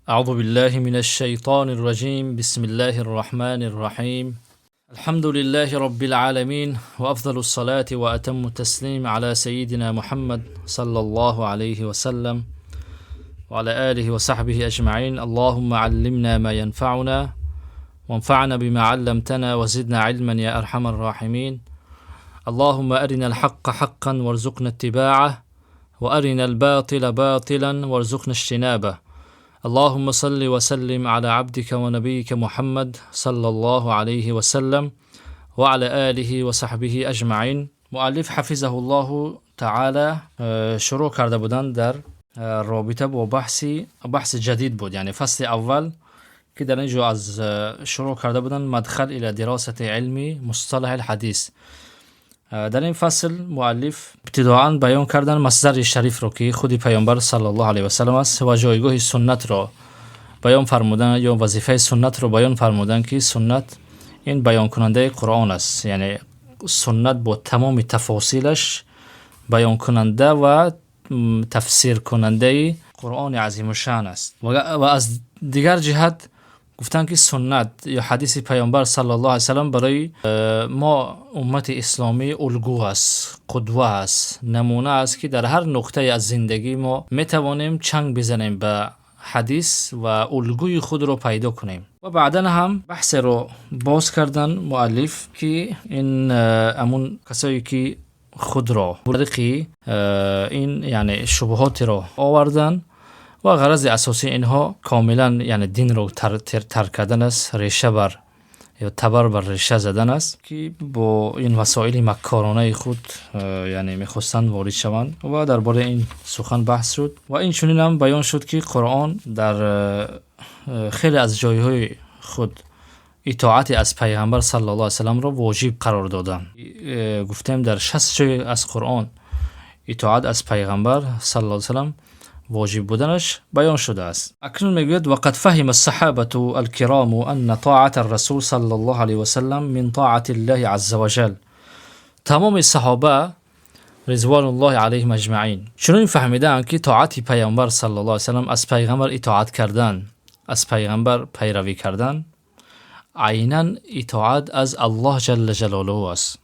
أعوذ بالله من الشيطان الرجيم. بسم الله الرحمن الرحيم. الحمد لله رب العالمين، وأفضل الصلاة وأتم التسليم على سيدنا محمد صلى الله عليه وسلم وعلى آله وصحبه أجمعين. اللهم علمنا ما ينفعنا وانفعنا بما علمتنا وزدنا علما يا أرحم الراحمين. اللهم أرنا الحق حقا وارزقنا اتباعه، وأرنا الباطل باطلا وارزقنا اجتنابه. اللهم صل وسلم على عبدك ونبيك محمد صلى الله عليه وسلم وعلى آله وصحبه أجمعين. مؤلف حفظه الله تعالى شروع کرده بودن در رابطه با بحث جدید بود، یعنی فصل اول که در اینجا از شروع کرده بودن مدخل الى دراسة علمی مصطلح الحدیث. در این فصل مؤلف ابتداءً بیان کردن مصدر شریف رو که خودی پیامبر صلی الله علیه و سلم است و جایگاه سنت رو بیان فرمودن یا وظیفه سنت رو بیان فرمودن که سنت این بیان کننده قرآن است، یعنی سنت با تمام تفاصیلش بیان کننده و تفسیر کننده قرآن عظیم الشأن است. و از دیگر جهت گفتن که سنت یا حدیث پیامبر صلی الله علیه و سلم برای ما امت اسلامی الگو است، قدوه است، نمونه است که در هر نقطه از زندگی ما میتوانیم چنگ بزنیم به حدیث و الگوی خود رو پیدا کنیم. و بعدا هم بحث رو باز کردن مؤلف که این امون کسایی که خود را برقی این یعنی شبهات رو آوردن و غرض اساسی اینها کاملا یعنی دین رو ترک کردن است، ریشه بر یا تبر بر ریشه زدن است که با این وسایل مکارانه خود یعنی میخواستند وارد شوند و درباره این سخن بحث شد. و این چنین هم بیان شد که قرآن در خیلی از جایهای خود اطاعت از پیغمبر صلی الله علیه و سلم را واجب قرار دادن. گفتیم در 60 جای از قرآن اطاعت از پیغمبر صلی الله علیه و سلم واجب بودنش بیان شده است. اکنون میگوید وقد فهم الصحابة الكرام ان طاعة الرسول صلی الله علیه و سلم من طاعة الله عز وجل. تمام صحابه رضوان الله علیهم اجمعین چنین فهمیدند که طاعت پیامبر صلی الله علیه و سلم از پیغمبر اطاعت کردن، از پیغمبر پیروی کردن عیناً اطاعت از الله جل جلاله است.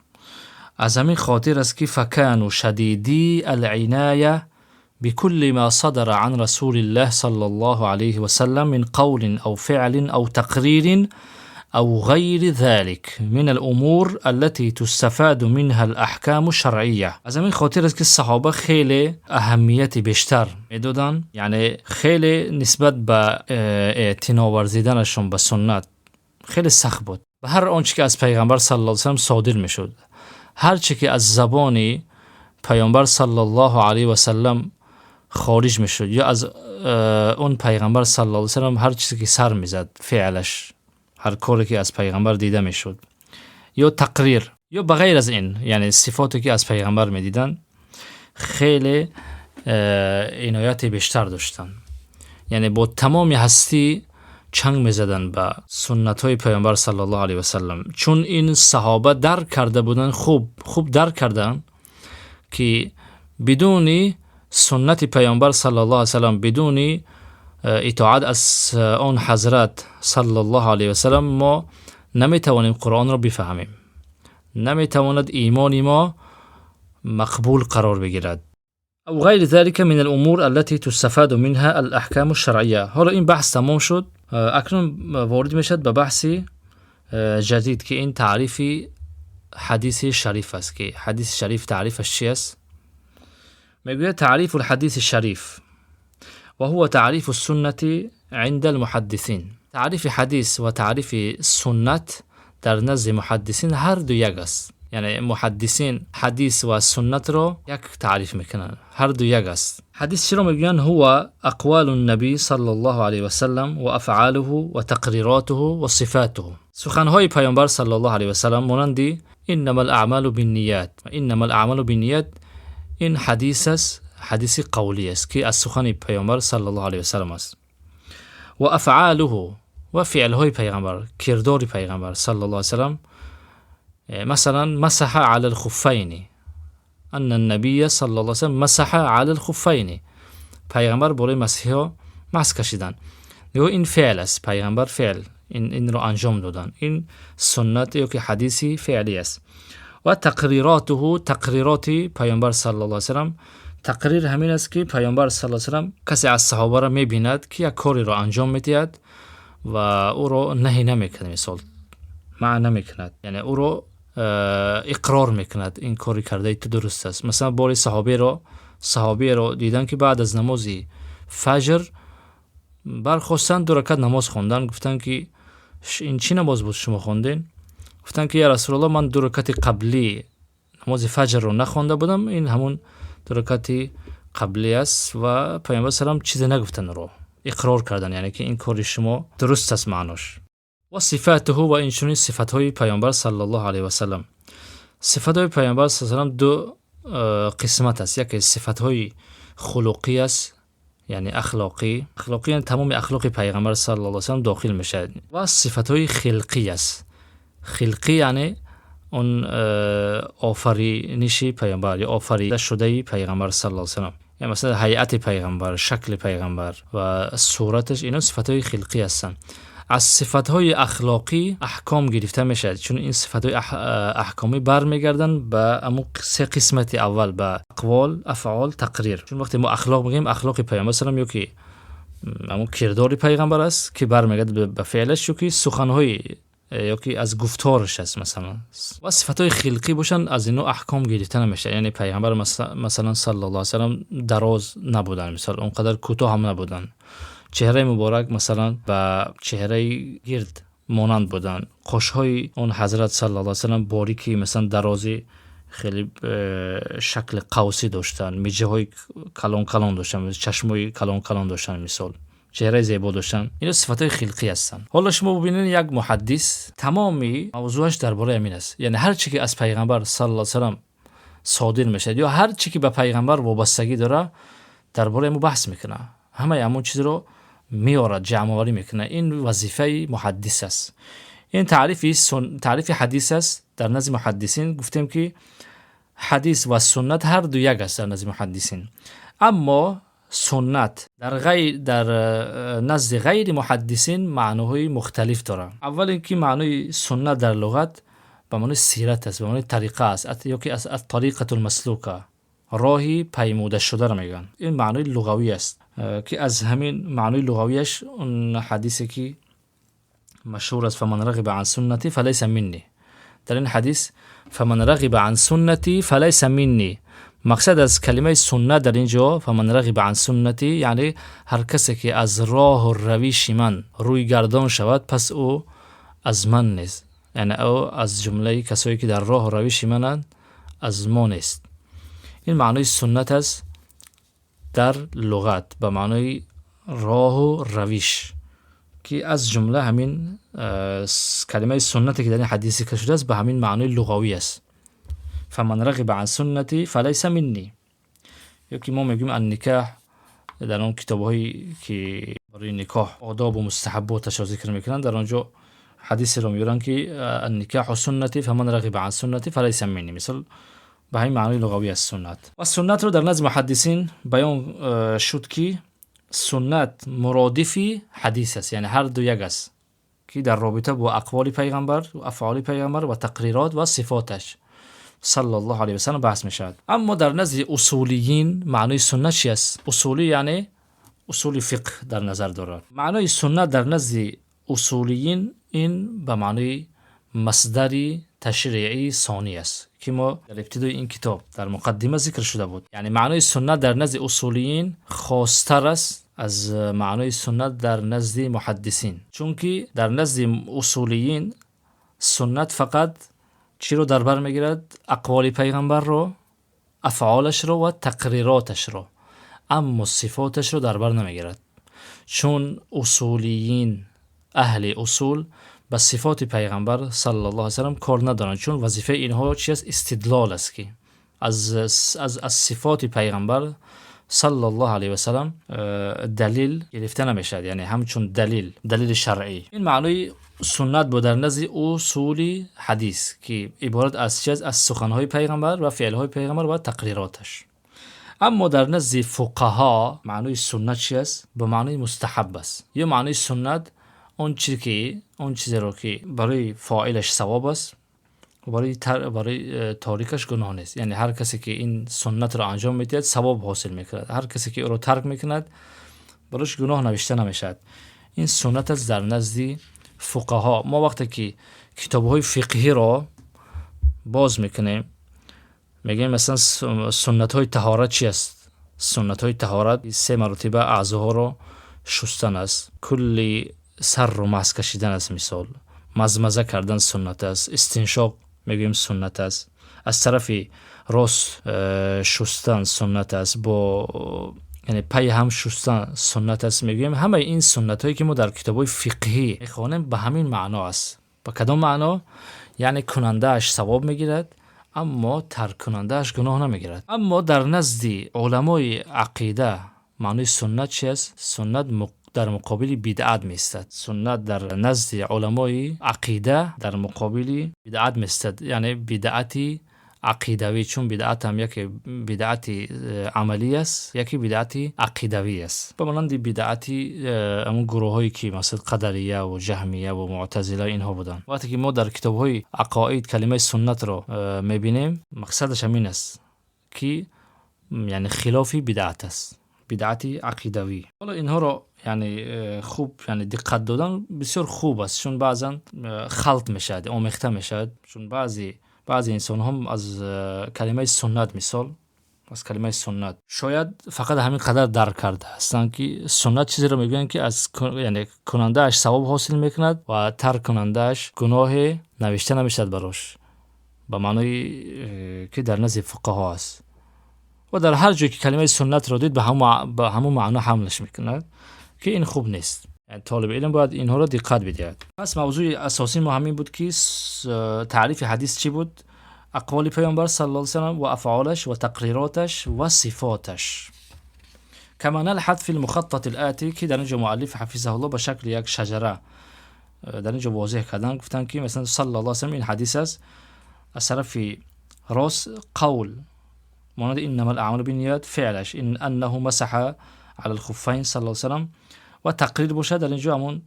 از همین خاطر است که فکانوا شدیدی العنایه بكل ما صدر عن رسول الله صلى الله عليه وسلم من قول أو فعل أو تقرير أو غير ذلك من الأمور التي تستفاد منها الأحكام الشرعية. از همین خاطر است که صحابه خیلی اهمیت بیشتر میدادن، یعنی خیلی نسبت به اعتنا ورزیدنشون به سنت خیلی سخت بود. به هر آنچه که از پیغمبر صلی الله علیه و سلم صادر میشد، هر چی که از زبان پیامبر صلی الله علیه و سلم خارج میشد یا از اون پیغمبر صلی الله علیه و سلم هر چیزی که سر میزد، فعلش، هر کاری که از پیغمبر دیده میشد یا تقریر یا بغیر از این، یعنی صفاتی که از پیغمبر میدیدن خیلی عنایت بیشتر داشتن، یعنی با تمام هستی چنگ میزدن به سنت های پیغمبر صلی الله علیه و سلم، چون این صحابه درک کرده بودن، خوب درک کردن که بدون سنت پیامبر صلی الله علیه و سلم، بدون اطاعت از اون حضرت صلی الله علیه و سلم ما نمیتوانیم قرآن را بفهمیم، نمیتواند ایمان ما مقبول قرار بگیرد. او غیر ذلك من الامور التي تستفاد منها الاحکام الشرعیه. حالا این بحث تمام شد، اکنون وارد میشد به بحث جدید که این تعریف حدیث شریف است. که حدیث شریف تعریفش چی است؟ میگوید تعریف الحدیث الشریف و هو تعریف السنة عند المحدثین. تعریف حدیث و تعریف سنت در نزد محدثین هر دو یک است، یعنی محدثین حدیث و سنت رو یک تعریف میکنن، هر دو یک است. حدیث چرا میگن؟ هو اقوال النبی صلی الله علیه و سلم و افعاله و تقریراته و صفاته. سخنهای پیامبر صلی الله علیه و سلم مانند انما الاعمال بالنیات و انما الاعمال بالنیات، این حدیث است، حدیث قولی است که از سخن پیامبر صلی الله علیه و سلم است. و افعاله و فعلهای پیغمبر، کردار پیغمبر صلی الله علیه و سلم، مثلا مسح على الخفین، ان النبی صلی الله علیه و سلم مسح على الخفین، پیغمبر برای مسیح ها ماسک کشیدن. نگاه این فعل است، پیغمبر فعل این رو انجام دادن. این سنت یا که حدیثی فعلی است. و تقریراته، تقریراتی پیامبر صلی الله علیه و سلم، تقریر همین است که پیامبر صلی الله علیه و سلم کسی از صحابه را میبیند که یک کاری را انجام میدهد و او را نهی نمیکنه، مثال معنی نمیکند، یعنی او را اقرار میکند این کاری کرده تو درست است. مثلا باری صحابی را دیدن که بعد از نماز فجر برخواستن 2 رکعت نماز خوندن. گفتن که این چی نماز بود شما خوندین؟ گفتن که یا رسول الله من 2 رکعت قبلی نماز فجر رو نخوانده بودم، این همون 2 رکعت قبلی است. و پیامبر سلام چیزی نگفتن، رو اقرار کردن، یعنی که این کار شما درست است معناش. و صفاته، و این چنین صفات‌های پیامبر صلی الله علیه و سلم. صفات‌های پیامبر صلی الله علیه و سلم 2 قسمت است. یکی صفات‌های خلقی است، یعنی اخلاقی یعنی تمام اخلاق پیغمبر صلی الله علیه و سلم داخل میشه. و صفات‌های خلقی است. خلقی یعنی اون آفرینش پیغمبر یا آفریده شده پیغمبر صلی الله علیه و سلم، یعنی مثلا هیئت پیغمبر، شکل پیغمبر و صورتش، اینا صفات‌های خلقی هستند. از صفات‌های اخلاقی احکام گرفته میشه، چون این صفات‌های احکامی برمیگردن به امو 3 قسمت اول، به اقوال، افعال، تقریر. چون وقتی ما اخلاق میگیم، اخلاق پیامبر صلی الله علیه و سلم یا که امو کردار پیغمبر است که برمیگرده به فعلش، یا که سخن‌های یا که از گفتارش است مثلا. و صفات‌های خلقی باشن، از اینو احکام گرفته نمیشه. یعنی پیغمبر مثلا صلی الله علیه و سلم دراز نبودن، مثلا اونقدر کوتاه هم نبودن، چهره مبارک مثلا با چهره گرد مانند بودن، قشهای اون حضرت صلی الله علیه و سلم باریکی مثلا درازی خیلی شکل قوسی داشتن، میجه های کلان کلان داشتن، چشمای کلان کلان داشتن، مثال چهره زیبا داشتن. اینا صفات‌های خلقی هستن. حالا شما ببینید یک محدث تمامی موضوعش درباره همین است، یعنی هر چی که از پیغمبر صلی الله علیه و سلم صادر میشه یا هر چی که به پیغمبر وابستگی داره درباره همون بحث میکنه، همه همون چیز رو میاره، جمع آوری میکنه. این وظیفه محدث است. این تعریف حدیث است. در نزد محدثین گفتیم که حدیث و سنت هر دو یک است در نزد محدثین، اما سنت در نزد غیر محدثین معناهای مختلف داره. اول اینکه معنای سنت در لغت به معنای سیرت است، به معنای طریقه است، یا که از طریقه المسلوکه، راهی پیموده شده را میگن. این معنای لغوی است که از همین معنای لغویش اون حدیثی که مشهور است، فمن رغب عن سنتی فلیس منی. در این حدیث فمن رغب عن سنتی فلیس منی، مقصد از کلمه سنت در اینجا فمن رغب عن سنتی یعنی هر کسی که از راه و رویش من روی گردان شود پس او از من نیست، یعنی او از جمله کسایی که در راه و رویش منند از ما نیست. این معنای سنت است در لغت، به معنای راه و رویش، که از جمله همین کلمه سنتی که در این حدیثی که شده است به همین معنای لغوی است. فمن رغب عن سنتی فلیس منی. یا که ما میگیم النکاح در اون کتاب‌هایی که برای نکاح آداب و مستحباتش ذکر میکنن، در اونجا حدیثی رو میارن که النکاح سنتی فمن رغب عن سنتی فلیس منی، مثل به همین معنای لغوی از سنت. و سنت رو در نزد محدثین بیان شد که سنت مرادفی حدیث است، یعنی هر دو یک است که در رابطه با اقوال پیغمبر و افعال پیغمبر و تقریرات و صفاتش صلی الله علیه و سلم بحث میشد. اما در نزد اصولیین معنای سنت چی است؟ اصولی یعنی اصول فقه در نظر دارد. معنای سنت در نزد اصولیین این به معنای مصدری تشریعی ثانی است که ما در ابتدای این کتاب در مقدمه ذکر شده بود. یعنی معنای سنت در نزد اصولیین خاص‌تر است از معنای سنت در نزد محدثین، چون که در نزد اصولیین سنت فقط چی رو در بر میگیرد؟ اقوال پیغمبر رو، افعالش رو و تقریراتش رو، اما صفاتش رو در بر نمیگیرد. چون اصولیین، اهل اصول، به صفات پیغمبر صلی الله علیه و سلم کار ندارن، چون وظیفه اینها چی است؟ استدلال است که از صفات پیغمبر صلی الله علیه و سلم دلیل گرفته نمیشد، یعنی همچون دلیل شرعی. این معنای سنت بود در نزد اصول حدیث که عبارت از چیز از سخنهای پیغمبر و فعلهای پیغمبر و تقریراتش. اما در نزد فقها معنای سنت چی است؟ به معنای مستحب است. یا معنای سنت اون چیزی رو که برای فاعلش ثواب است و برای تاریکش گناه نیست. یعنی هر کسی که این سنت رو انجام میدهد ثواب حاصل میکند، هر کسی که او رو ترک میکند براش گناه نوشته نمیشد. این سنت است در نزد فقها. ما وقتی که کتاب‌های فقهی را باز میکنیم میگیم مثلا سنت‌های طهارت چی است؟ سنت‌های طهارت 3 مرتبه اعضاها رو شستن است، کلی سر رو ماسک کشیدن است، مثال مزمزه کردن سنت است، استنشاق میگیم سنت است، از طرف راست شستن سنت است، با یعنی پای هم شستن سنت است. میگیم همه این سنت هایی که ما در کتاب‌های فقهی میخوانیم به همین معنا است. به کدام معنا؟ یعنی کننده اش ثواب میگیرد اما ترک کننده اش گناه نمیگیرد. اما در نزد علمای عقیده معنی سنت چی است؟ سنت در مقابل بدعت میستد. سنت در نزد علمای عقیده در مقابل بدعت میستد، یعنی بدعتی عقیدوی، چون بدعت هم یکی بدعتی عملی است، یکی بدعتی عقیدوی است. به مانند بدعتی همون گروه هایی که مثلا قدریه و جهمیه و معتزله اینها بودن. وقتی که ما در کتاب های عقاید کلمه سنت رو میبینیم مقصدش همین است که یعنی خلافی بدعت است، بدعتی عقیدوی. حالا اینها رو یعنی خوب یعنی دقت دادن بسیار خوب است، چون بعضا خلط میشد، آمیخته میشد، چون بعضی انسان هم از کلمه سنت، مثال از کلمه سنت شاید فقط همین قدر درک کرده هستند که سنت چیزی رو میگن که از یعنی کننده اش ثواب حاصل میکند و ترک کننده اش گناه نوشته نمیشد براش، به معنی که در نزد فقها است. و در هر جایی که کلمه سنت رو دید به همون معنا حملش میکند که این خوب نیست. یعنی طالب علم باید اینها رو دقت بدهد. پس موضوع اساسی ما همین بود که تعریف حدیث چی بود؟ اقوال پیامبر صلی الله علیه و سلم و افعالش و تقریراتش و صفاتش. کما نلحظ فی المخطط الآتی که در اینجا مؤلف حفظه الله به شکل یک شجره در اینجا واضح کردن، گفتن که مثلا صلی الله علیه و سلم این حدیث است، از طرف راست قول مانند انما الاعمال بالنیات، فعلش ان انه مسح على الخفین صلی الله علیه و سلم، و تقریر باشه در اینجا همون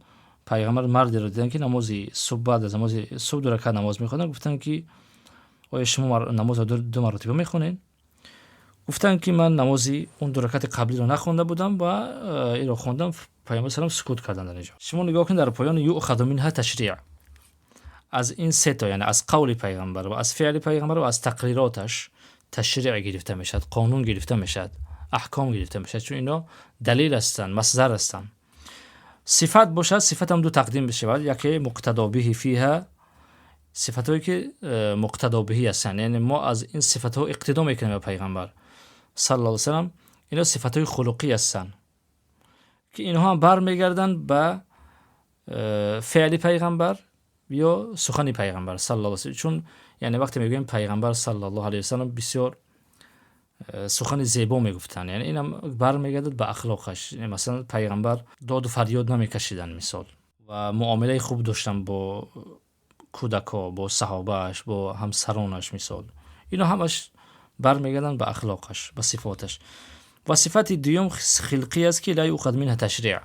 پیغمبر مردی رو دیدن که نمازی صبح بعد از نماز صبح 2 رکعت نماز میخونن. گفتن که آیا شما نماز 2 مرتبه میخونین؟ گفتن که من نمازی اون 2 رکعت قبلی رو نخونده بودم و این رو خوندم. پیامبر سلام سکوت کردن در اینجا. شما نگاه کنید در پایان یؤخذ منها تشریع، از این 3 تا یعنی از قول پیغمبر و از فعل پیغمبر و از تقریراتش تشریع گرفته میشد، قانون گرفته میشد، احکام گرفته میشد، چون اینا دلیل هستن، مصدر هستن. صفت باشد، صفت هم 2 تقدیم بشه، یکی مقتدا به فیها، صفتایی که مقتدا به هستن، یعنی ما از این صفت ها اقتدا میکنیم به پیغمبر صلی الله علیه و سلم. اینا صفت های خلقی هستن که اینها هم برمیگردن به فعل پیغمبر یا سخن پیغمبر صلی الله علیه و سلم. چون یعنی وقتی میگیم پیغمبر صلی الله علیه و سلم بسیار سخن زیبا میگفتن، یعنی اینم برمیگردد به اخلاقش. یعنی مثلا پیغمبر داد و فریاد نمیکشیدن مثال، و معامله خوب داشتن با کودکا، با صحابهش، با همسرانش مثال. اینا همش برمیگردن به اخلاقش، به صفاتش. و صفت دیوم خلقی است که لا یؤخذ منها تشریع،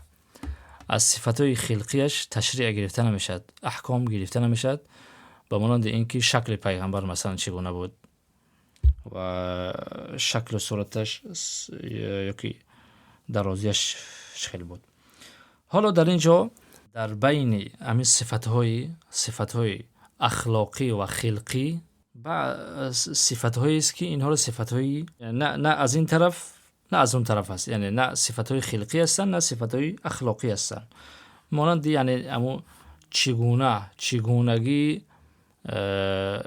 از صفاتهای خلقیش تشریع گرفته نمیشد، احکام گرفته نمیشد، به مانند اینکه شکل پیغمبر مثلا چگونه بود و شکل و صورتش یا که درازیش شکل بود. حالا در اینجا در بین همین صفتهای اخلاقی و خلقی و صفتهایی است که اینها رو صفتهایی نه از این طرف نه از اون طرف است، یعنی نه صفتهای خلقی هستن نه صفتهای اخلاقی هستن. مانند یعنی اما چگونگی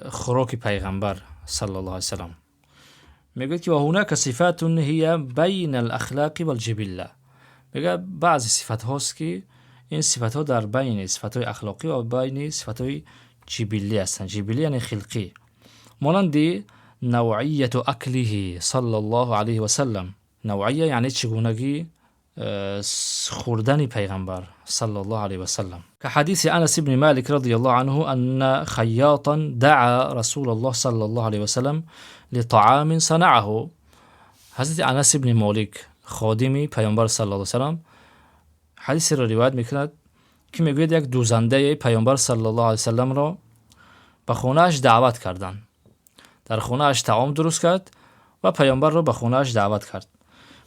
خوراک پیغمبر صلی الله علیه و سلم. میگه که و هناک صفات هي بین الاخلاق والجبله، میگه بعضی صفات هاست که این صفات ها در بین صفات های اخلاقی و بین صفات های جبلی هستند. جبلی یعنی خلقی، مانند نوعیت اکله صلی الله علیه و سلم. نوعیه یعنی چگونگی خوردن پیغمبر صلی الله علیه و سلم، که حدیث انس بن مالک رضی الله عنه ان خیاطا دعا رسول الله صلی الله علیه و سلم لطعام صنعه. حضرت انس ابن مالک خادمی پیامبر صلی الله علیه و سلام حدیث را روایت میکند که میگوید یک دوزنده پیامبر صلی الله علیه و سلام را به خانه اش دعوت کردند. در خانه اش طعام درست کرد و پیامبر را به خانه اش دعوت کرد.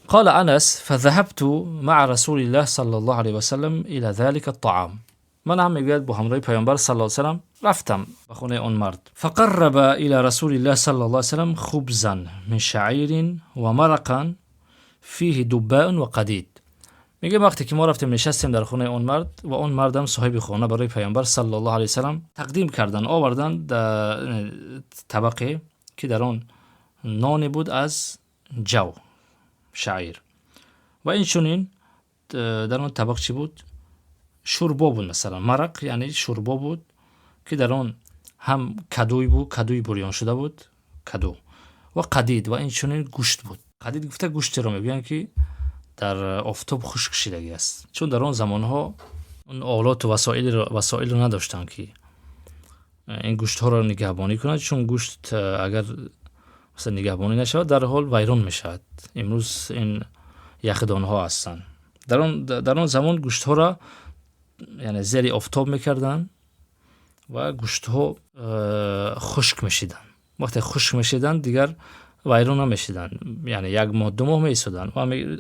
قال انس فذهبت مع رسول الله صلی الله علیه و سلم الى ذلك الطعام. من هم میگوید با همراه پیامبر صلی الله علیه و سلم رفتم به خانه اون مرد. فقرب الى رسول الله صلی الله علیه و سلم خبزا من شعیر و مرقا فيه دباء و قدید. میگه وقتی که ما رفتیم نشستیم در خانه اون مرد و اون مردم صاحب خانه برای پیامبر صلی الله علیه و سلم تقدیم کردن، آوردن در طبقه که در اون نان بود از جو شعیر و این چونین در اون طبق چی بود؟ شوربا بود، مثلا مرق یعنی شوربا بود که در اون هم کدوی بود، کدوی بریان شده بود، کدو و قدید و این چونین گوشت بود. قدید گفته گوشت رو میگن که در آفتاب خشک کشیدگی است، چون در اون زمانها اون آلات و وسایل رو نداشتن که این گوشت ها رو نگهبانی کنند، چون گوشت اگر مثلا نگهبانی نشود در حال ویران میشود. امروز این یخدان ها هستن. در اون زمان گوشت ها را یعنی زیر آفتاب میکردن و گوشت ها خشک میشیدن. وقتی خشک میشیدن دیگر ویران نمیشیدن، یعنی یک ماه دو ماه میسودن،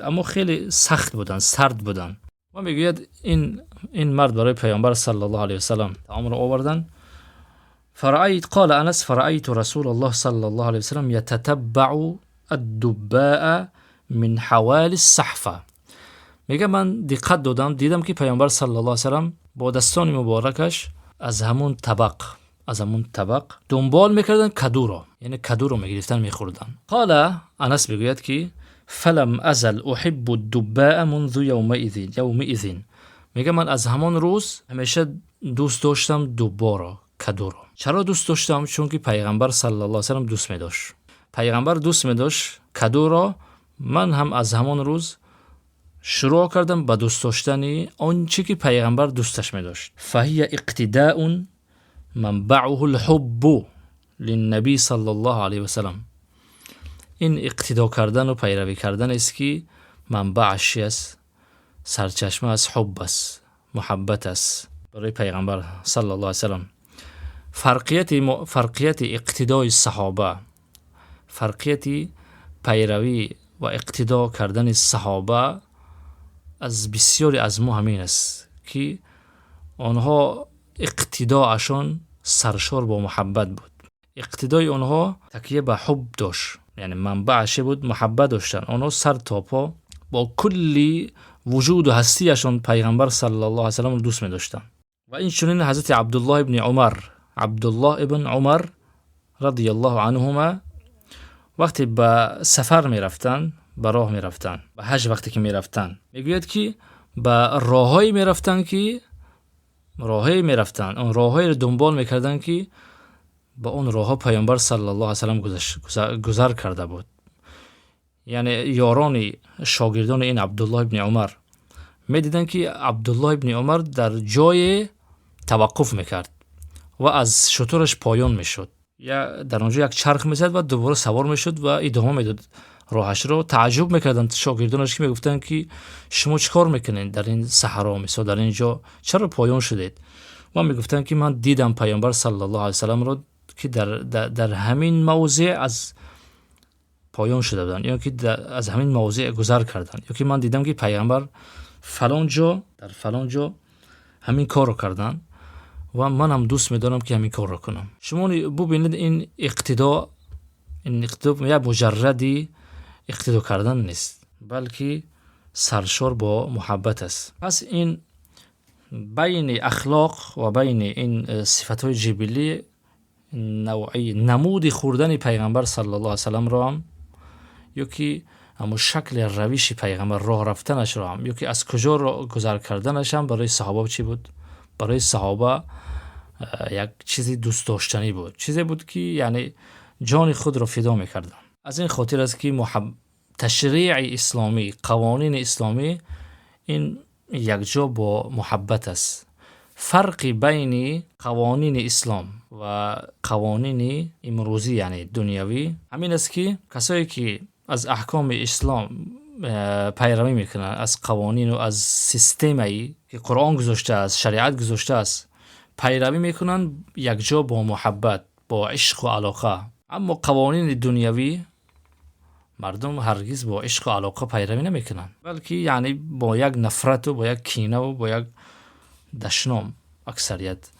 اما خیلی سخت بودن، سرد بودن. و میگوید این مرد برای پیامبر صلی الله علیه و سلام طعام را آوردن. قال انس فرأيت رسول الله صلی الله علیه و سلم يتتبع الدباء من حوالي الصحفه. میگه من دقت دیدم که پیامبر صلی الله علیه و سلم با دستان مبارکش از همون طبق دنبال میکردن کدو را، یعنی کدو رو میگرفتن میخوردن. قال انس میگوید که فلم ازل احب الدباء منذ یومئذ. میگه من از همون روز همیشه دوست داشتم دبا را، کدو را. چرا دوست داشتم؟ چون که پیغمبر صلی الله علیه و سلم دوست می‌داشت. پیغمبر دوست می‌داشت کدو را. من هم از همون روز شروع کردم به دوست داشتن آنچه که پیغمبر دوستش می‌داشت. فهی اقتداء منبعه الحب للنبی صلی الله علیه و سلم. این اقتدا کردن و پیروی کردن است که منبعش است، سرچشمه از حب است، محبت است برای پیغمبر صلی الله علیه و سلم. فرقیت اقتدای صحابه، فرقیت پیروی و اقتدا کردن صحابه از بسیاری از ما همین است که آنها اقتداعشان سرشار با محبت بود. اقتدای آنها تکیه به حب داشت، یعنی منبعش بود، محبت داشتن. آنها سر تا پا با کلی وجود و هستیشان پیغمبر صلی الله علیه و سلم رو دوست می داشتن. و این چنین حضرت عبدالله ابن عمر رضی الله عنهما وقتی به سفر می رفتن، به راه می رفتن، به حج وقتی که می رفتن، میگوید که به راههایی می رفتن، اون راههایی رو دنبال میکردن که با اون راهها پیامبر صلی الله علیه و سلم گذر کرده بود. یعنی یاران شاگردان این عبدالله ابن عمر میدیدن که عبدالله ابن عمر در جای توقف میکرد و از شترش پایان میشد، یا در اونجا یک چرخ میزد و دوباره سوار میشد و ادامه میداد راهش رو. تعجب میکردن شاگردانش که میگفتن که شما چیکار میکنین در این صحرا، مثلا در اینجا چرا پایان شدید؟ و میگفتن که من دیدم پیامبر صلی الله علیه و سلم رو که در همین موضع از پایان شده بودن، یا که از همین موضع گذر کردن، یا که من دیدم که پیامبر فلان جا همین کار رو کردن و من هم دوست میدارم که همین کار رو کنم. شما ببینید این اقتدا یا مجردی اقتدا کردن نیست، بلکه سرشار با محبت است. پس این بین اخلاق و بین این صفت‌های جبلی نوعی نمود خوردن پیغمبر صلی الله علیه و سلم را هم، یا که اما شکل روش پیغمبر راه رفتنش را هم، یا که از کجا را گذر کردنش هم برای صحابه چی بود؟ برای صحابه یک چیزی دوست داشتنی بود، چیزی بود که یعنی جان خود را فدا میکردن. از این خاطر است که تشریع اسلامی، قوانین اسلامی این یکجا با محبت است. فرقی بین قوانین اسلام و قوانین امروزی یعنی دنیوی همین است که کسایی که از احکام اسلام پیروی میکنن، از قوانین و از سیستمی که قرآن گذاشته است، شریعت گذاشته است پیروی میکنن، یک جا با محبت، با عشق و علاقه. اما قوانین دنیوی مردم هرگز با عشق و علاقه پیروی نمیکنن، بلکه یعنی با یک نفرت و با یک کینه و با یک دشنام اکثریت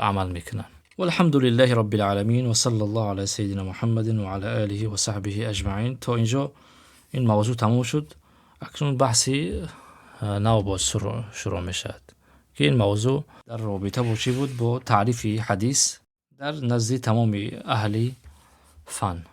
عمل میکنن. والحمد لله رب العالمین و صلی الله علی سیدنا محمد و علی آله و صحبه اجمعین. تا اینجا این موضوع تموم شد. اکنون بحثی نو باز شروع میشد که این موضوع در رابطه با چی بود؟ با تعریف حدیث در نزد تمام اهل فن.